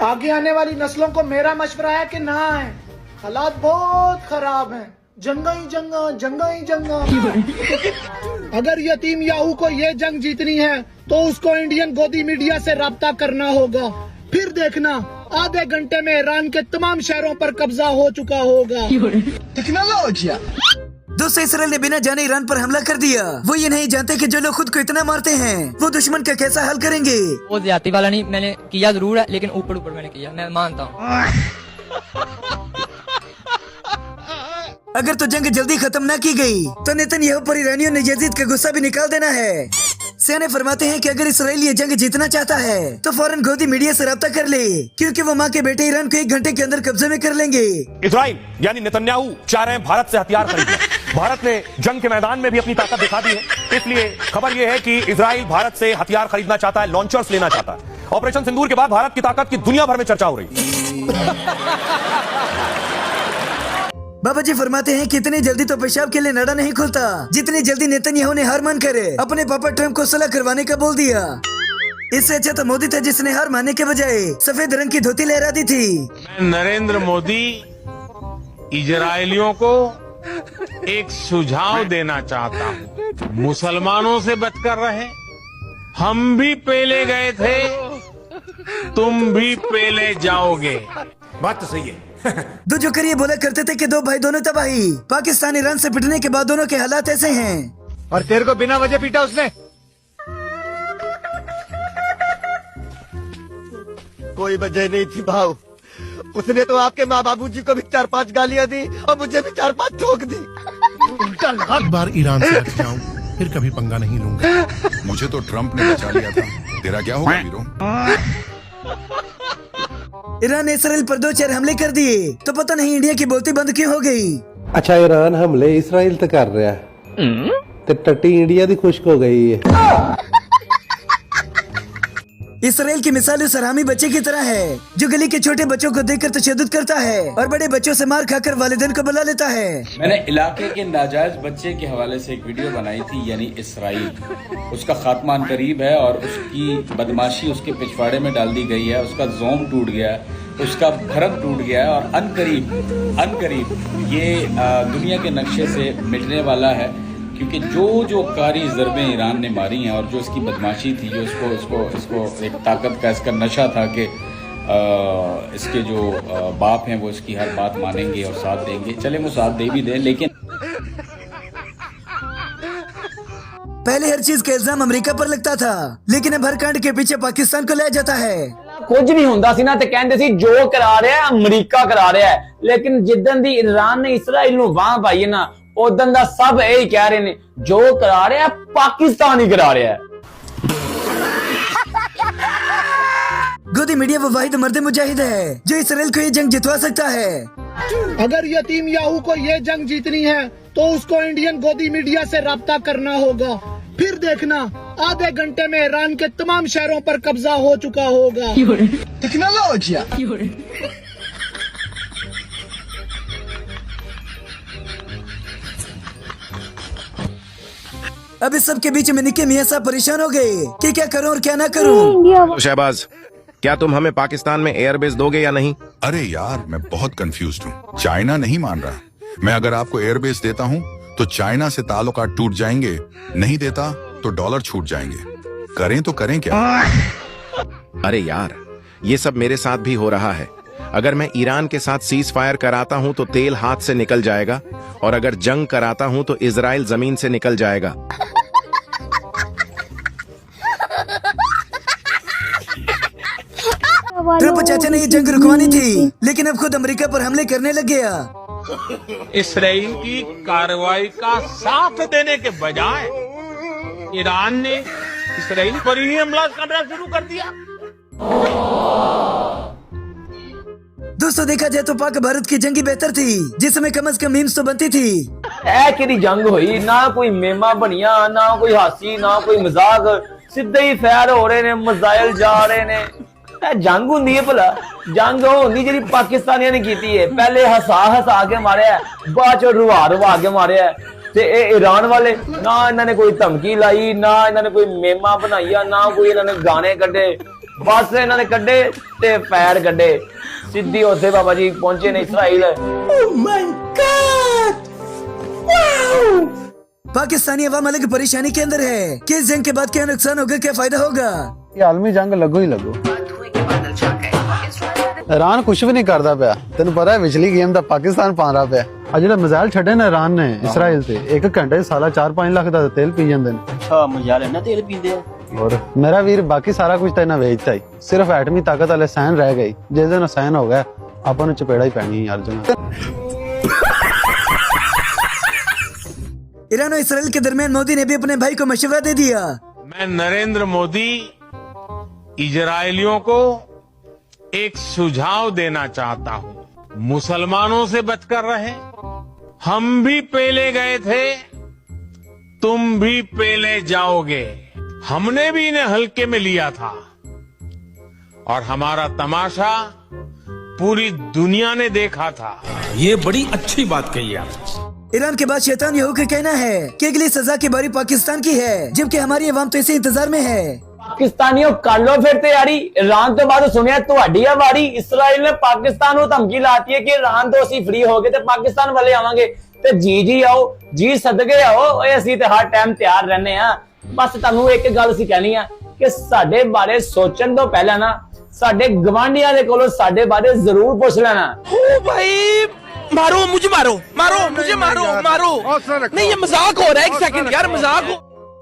आगे आने वाली नस्लों को मेरा मशवरा है कि ना आए, हालात बहुत खराब हैं, जंगा ही जंगा, जंगा ही जंगा। अगर यतीम याहू को ये जंग जीतनी है तो उसको इंडियन गोदी मीडिया से राब्ता करना होगा, फिर देखना आधे घंटे में ईरान के तमाम शहरों पर कब्जा हो चुका होगा। टेक्नोलॉजी। दोस्तों, इसराइल ने बिना जाने ईरान पर हमला कर दिया। वो ये नहीं जानते कि जो लोग खुद को इतना मारते हैं वो दुश्मन का कैसा हल करेंगे। वो ज्यादती वाला नहीं, मैंने किया जरूर है, लेकिन ऊपर ऊपर मैंने किया, मैं मानता हूँ। अगर तो जंग जल्दी खत्म न की गई तो नेतन्याहू पर ईरानियों ने यजीद का गुस्सा भी निकाल देना है। सियाने फरमाते हैं कि अगर इसराइल ये जंग जीतना चाहता है तो फौरन गोदी मीडिया से राब्ता कर ले, क्योंकि वो माँ के बेटे ईरान को 1 घंटे के अंदर कब्जे में कर लेंगे। इसराइल यानी नेतन्याहू चाह रहे हैं भारत से हथियार खरीदना। भारत ने जंग के मैदान में भी अपनी ताकत दिखा दी है, इसलिए खबर यह है कि इसराइल भारत से हथियार खरीदना चाहता है, लॉन्चर्स लेना चाहता है। ऑपरेशन सिंदूर के बाद भारत की ताकत की दुनिया भर में चर्चा हो रही है। बाबा जी फरमाते हैं कि इतनी जल्दी तो पेशाब के लिए नाड़ा नहीं खुलता जितनी जल्दी नेतन्याहू ने हार मान कर अपने पापा ट्रम्प को सलाह करवाने का बोल दिया। इससे अच्छा तो मोदी था जिसने हार मानने के बजाय सफेद रंग की धोती लहरा दी थी। मैं नरेंद्र मोदी इजरायलियों को एक सुझाव देना चाहता हूँ, मुसलमानों से बचकर रहे। हम भी पहले गए थे, तुम भी पहले जाओगे। बात तो सही है। दो जोकर ये बोला करते थे कि 2 भाई दोनों तबाही। पाकिस्तान ईरान से पिटने के बाद दोनों के हालात ऐसे हैं। और तेरे को बिना वजह पीटा उसने? कोई वजह नहीं थी भाऊ, उसने तो आपके माँ बाबू जी को भी 4-5 गालियाँ दी और मुझे भी 4-5 ठोक दी। एक बार ईरान से हट जाऊं फिर कभी पंगा नहीं लूंगा। मुझे तो ट्रम्प ने बचा लिया था, तेरा क्या होगा वीरो? ईरान ने इसराइल पर 2-4 हमले कर दिए तो पता नहीं इंडिया की बोलती बंद क्यों हो गई। अच्छा, ईरान हमले इसराइल तो कर रहा है तो टट्टी इंडिया दी खुश्क हो गई है। इसराइल की मिसाल उस हरामी बच्चे की तरह है जो गली के छोटे बच्चों को देखकर तशद्दुद करता है और बड़े बच्चों से मार खाकर वालिदैन को बुला लेता है। मैंने इलाके के नाजायज बच्चे के हवाले से एक वीडियो बनाई थी, यानी इसराइल। उसका खात्मा करीब है और उसकी बदमाशी उसके पिछवाड़े में डाल दी गई है, उसका जोम टूट गया है, उसका भरम टूट गया है और अनकरीब ये दुनिया के नक्शे से मिटने वाला है, क्योंकि जो कारी ज़रबें ईरान ने मारी हैं और जो इसकी बदमाशी थी, जो इसको एक ताकत का इसका नशा था कि इसके जो बाप हैं वो इसकी हर बात मानेंगे और साथ देंगे। चले वो साथ दे भी दें, लेकिन पहले हर चीज का इल्जाम अमेरिका पर लगता था, लेकिन अब हर कांड के पीछे पाकिस्तान को लाया जाता है। कुछ नहीं होंदा सी ना ते कहंदे सी जो करा रहा है अमेरिका करा रहा है, लेकिन जिद्दन दी ईरान ने इसराइल नूं वाह पाई है ना, उदन दा सब यही कह रहे ने जो करा रहा है पाकिस्तान ही करा रहा है। गोदी मीडिया वो वाहिद मर्द मुजाहिद है जो इसराइल को ये जंग जितवा सकता है। अगर यतीम याहू को ये जंग जीतनी है तो उसको इंडियन गोदी मीडिया से राब्ता करना होगा, फिर देखना आधे घंटे में ईरान के तमाम शहरों पर कब्जा हो चुका होगा। टेक्नोलॉजी। अब इस सब के बीच में निक्के मियां साहब परेशान हो गए कि क्या करूं और क्या ना करूं। शहबाज, क्या तुम हमें पाकिस्तान में एयरबेस दोगे या नहीं? अरे यार, मैं बहुत कंफ्यूज हूँ। चाइना नहीं मान रहा। मैं अगर आपको एयरबेस देता हूँ तो चाइना से ताल्लुकात टूट जाएंगे, नहीं देता तो डॉलर छूट जाएंगे। करें तो करें क्या? अरे यार, ये सब मेरे साथ भी हो रहा है। अगर मैं ईरान के साथ सीज फायर कराता हूं तो तेल हाथ से निकल जाएगा, और अगर जंग कराता हूं तो इजराइल जमीन से निकल जाएगा। ट्रम्प चाचा ने ये जंग रुकवानी थी, लेकिन अब खुद अमेरिका पर हमले करने लग गया। इसराइल की कार्रवाई का साथ देने के बजाय ईरान ने इसराइल पर ही हमला करना शुरू कर दिया। दोस्तों, देखा जाए तो पाक भारत की जंग ही बेहतर थी, जिसमें कम से कम मीम्स तो बनती थी। कि जंग हुई ना, कोई मेमा बनिया ना, कोई हासी ना, कोई मजाक, सीधे ही फैर हो रहे ने, मिसाइल जा रहे ने। जंग होंदी है भला? जंग होंदी जी पाकिस्तानियों ने की है, पहले हसा के मारे, बाद चो रुआ के मारे। ईरान वाले ना इन्होंने कोई धमकी लाई, ना इन्होंने कोई मेमा बनाई, ना कोई इन्होंने गाने कटे, बस इन्होंने कड्डे ते पैर कड्डे सीधी उसे बाबा जी पहुंचे ने इसराइल। पाकिस्तानी अवाम अलग परेशानी के अंदर है कि इस जंग के बाद क्या नुकसान होगा, क्या फायदा होगा। ये आलमी जंग लगो ही लगो। ईरान कुछ भी नहीं करता पाया, तेन पता है पिछली गेम दा पाकिस्तान पारा पाया। आ जेड़ा मिसाइल छड्डे ना ईरान ने इसराइल ते, एक घंटे साला 4-5 लाख दा तेल पी जांदे ने। हां मजाल है ना तेल पींदे आ। और मेरा वीर बाकी सारा कुछ तो इन्हें बेचता ही, सिर्फ एटमी ताकत वाले सैन रह गई। जिस दिन सैन हो गया आपन चपेड़ा ही पैनी यार जना। ईरान और इसराइल के दरमियान मोदी ने भी अपने भाई को मशवरा दे दिया। मैं नरेंद्र मोदी इजरायलियों को एक सुझाव देना चाहता हूं, मुसलमानों से बचकर रहे। हम भी पहले गए थे, तुम भी पहले जाओगे। हमने भी इन्हें हल्के में लिया था और हमारा तमाशा पूरी दुनिया ने देखा था। ये बड़ी अच्छी बात कही आप। ईरान के बाद शैतान यहू का कहना है कि अगली सजा की बारी पाकिस्तान की है, जबकि हमारी अवाम तो इसी इंतजार में है। पाकिस्तानियों कर लो फिर तैयारी, ईरान तो बाद सुनिया ਤੁਹਾਡੀ ਆ ਵਾਰੀ। इसराइल ने पाकिस्तान ਨੂੰ ਧਮਕੀ ਲਾਤੀ है कि ईरान तो ਅਸੀਂ फ्री हो गए ਤੇ पाकिस्तान वाले आवांगे ਤੇ जी आओ जी सदके आओ। ਅਸੀਂ ਤੇ हर टाइम तैयार रहने आ। बस ਤੁਹਾਨੂੰ ਇੱਕ ਗੱਲ ਅਸੀਂ ਕਹਿਣੀ ਆ ਕਿ ਸਾਡੇ ਬਾਰੇ ਸੋਚਣ ਤੋਂ ਪਹਿਲਾਂ ਨਾ ਸਾਡੇ ਗਵਾਂਢੀਆਂ ਦੇ ਕੋਲੋਂ ਸਾਡੇ ਬਾਰੇ ਜ਼ਰੂਰ ਪੁੱਛ ਲੈਣਾ। ओ भाई मारो मुझे, मारो मारो मुझे, मारो मारो। नहीं ये मजाक हो रहा है, एक सेकंड यार मजाक हो।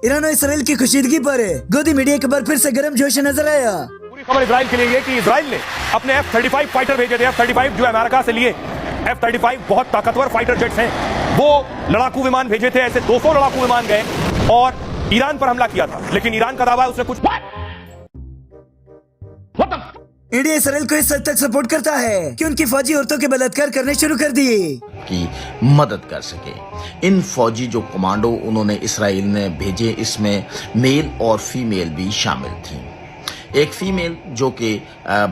ईरान और इसराइल की खुशीदगी पर गोदी मीडिया एक बार फिर से गर्म जोश नजर आया। पूरी खबर इजराइल के लिए ये कि इजराइल ने अपने F-35 फाइटर भेजे थे। F-35 जो अमेरिका से लिए F-35 बहुत ताकतवर फाइटर जेट्स हैं, वो लड़ाकू विमान भेजे थे। ऐसे 200 लड़ाकू विमान गए और ईरान पर हमला किया था, लेकिन ईरान का दावा है उसने कुछ। इंडिया इसराइल को इस हद तक सपोर्ट करता है कि उनकी फौजी औरतों के बलात्कार करने शुरू कर दिए की मदद कर सके। इन फौजी जो कमांडो उन्होंने इसराइल ने भेजे, इसमें मेल और फीमेल भी शामिल थी। एक फीमेल जो कि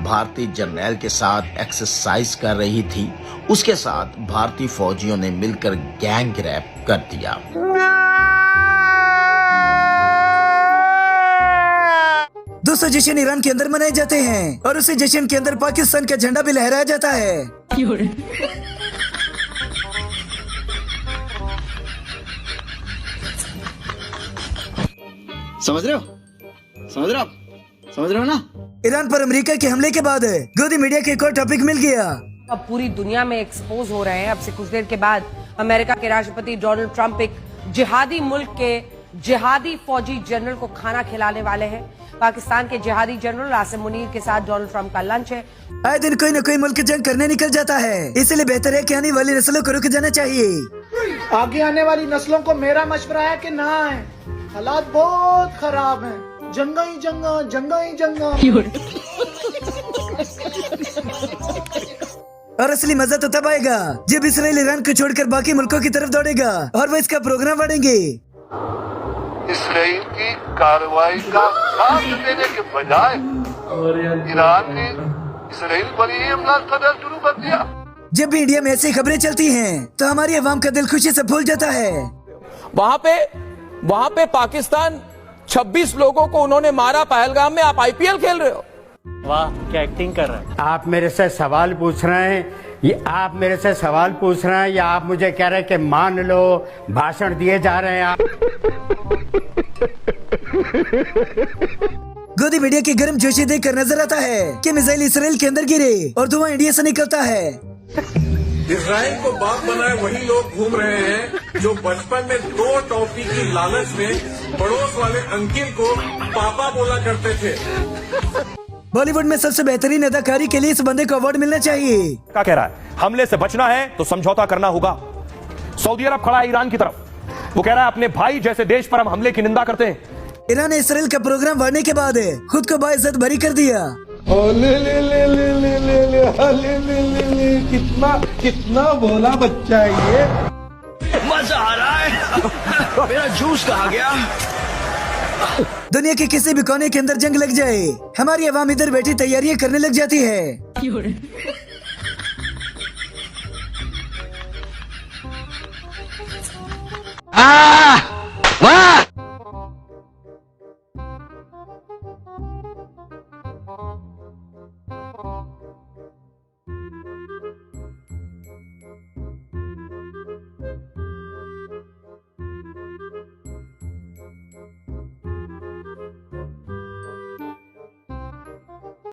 भारतीय जर्नैल के साथ एक्सरसाइज कर रही थी, उसके साथ भारतीय फौजियों ने मिलकर गैंग रेप कर दिया। दोस्तों जश्न ईरान के अंदर मनाए जाते हैं और उसी जश्न के अंदर पाकिस्तान का झंडा भी लहराया जाता है। समझ रहे हो? समझ रहे हो? समझ रहे हो ना? ईरान पर अमेरिका के हमले के बाद गोदी मीडिया के एक और टॉपिक मिल गया। अब पूरी दुनिया में एक्सपोज हो रहे हैं। अब से कुछ देर के बाद अमेरिका के राष्ट्रपति डोनाल्ड ट्रंप एक जिहादी मुल्क के जिहादी फौजी जनरल को खाना खिलाने वाले हैं। पाकिस्तान के जिहादी जनरल आसिम मुनीर के साथ डोनाल्ड ट्रंप का लंच है। आए दिन कोई न कोई मुल्क जंग करने निकल जाता है, इसलिए बेहतर है कि आने वाली नस्लों को रुक जाना चाहिए। आगे आने वाली नस्लों को मेरा मशवरा है कि ना आए, हालात बहुत खराब हैं। जंगा ही जंगा, जंगा ही जंगा। और असली मजा तो तब आएगा जब इसराइल ईरान को छोड़कर बाकी मुल्कों की तरफ दौड़ेगा और वो इसका प्रोग्राम बढ़ेंगे। इसराइल की कार्रवाई का साथ देने के बजाय ईरान ने इसराइल पर ही हमला करना शुरू कर दिया। जब भी इंडिया में ऐसी खबरें चलती हैं, तो हमारी अवाम का दिल खुशी से फूल जाता है। वहाँ पे पाकिस्तान 26 लोगों को उन्होंने मारा पहलगाम में। आप आईपीएल खेल रहे हो? वाह क्या एक्टिंग कर रहे हैं। आप मेरे से सवाल पूछ रहे हैं, ये आप मेरे से सवाल पूछ रहे हैं या आप मुझे कह रहे हैं कि मान लो भाषण दिए जा रहे हैं आप। गोदी मीडिया की गर्म जोशी देखकर नजर आता है कि मिसाइल इसराइल के अंदर गिरे और धुआं इंडिया से निकलता है। इसराइल को बाप बनाए वही लोग घूम रहे हैं जो बचपन में 2 टॉफी की लालच में पड़ोस वाले अंकिल को पापा बोला करते थे। बॉलीवुड में सबसे बेहतरीन अदाकारी के लिए इस बंदे को अवार्ड मिलना चाहिए। क्या कह रहा है? हमले से बचना है तो समझौता करना होगा। सऊदी अरब खड़ा है ईरान की तरफ, वो कह रहा है अपने भाई जैसे देश पर हम हमले की निंदा करते हैं। ईरान ने इसराइल का प्रोग्राम बढ़ने के बाद खुद को बाइज्जत भरी कर दिया। कितना भोला बच्चा है ये। मजा आ रहा है। मेरा जूस कहाँ गया? दुनिया के किसी भी कोने के अंदर जंग लग जाए, हमारी अवाम इधर बैठी तैयारियां करने लग जाती है। वाह